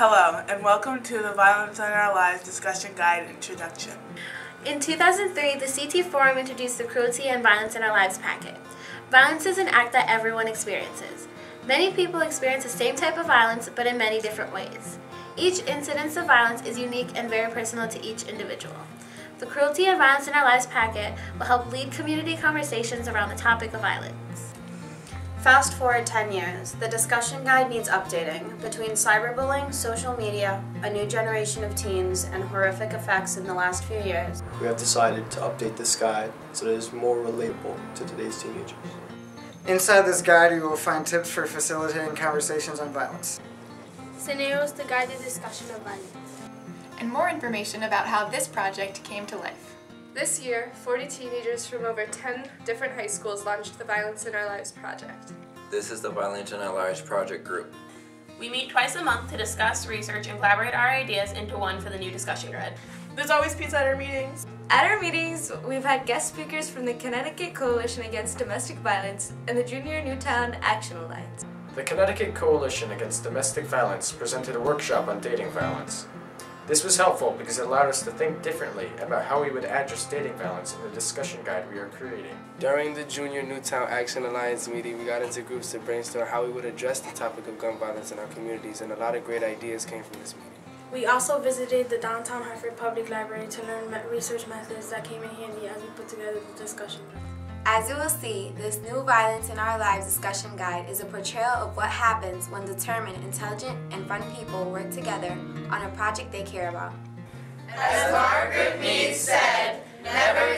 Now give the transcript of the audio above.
Hello, and welcome to the Violence in Our Lives Discussion Guide Introduction. In 2003, the CT Forum introduced the Cruelty and Violence in Our Lives packet. Violence is an act that everyone experiences. Many people experience the same type of violence, but in many different ways. Each incidence of violence is unique and very personal to each individual. The Cruelty and Violence in Our Lives packet will help lead community conversations around the topic of violence. Fast forward 10 years, the discussion guide needs updating. Between cyberbullying, social media, a new generation of teens, and horrific effects in the last few years, we have decided to update this guide so that it is more relatable to today's teenagers. Inside this guide, you will find tips for facilitating conversations on violence, scenarios to guide the discussion of violence, and more information about how this project came to life. This year, 40 teenagers from over 10 different high schools launched the Violence in Our Lives project. This is the Violence in Our Lives project group. We meet twice a month to discuss, research, and collaborate our ideas into one for the new discussion guide. There's always pizza at our meetings. At our meetings, we've had guest speakers from the Connecticut Coalition Against Domestic Violence and the Junior Newtown Action Alliance. The Connecticut Coalition Against Domestic Violence presented a workshop on dating violence. This was helpful because it allowed us to think differently about how we would address dating violence in the discussion guide we are creating. During the Junior Newtown Action Alliance meeting, we got into groups to brainstorm how we would address the topic of gun violence in our communities, and a lot of great ideas came from this meeting. We also visited the downtown Hartford Public Library to learn research methods that came in handy as we put together the discussion guide. As you will see, this new Violence in Our Lives discussion guide is a portrayal of what happens when determined, intelligent, and fun people work together on a project they care about. As Margaret Mead said, never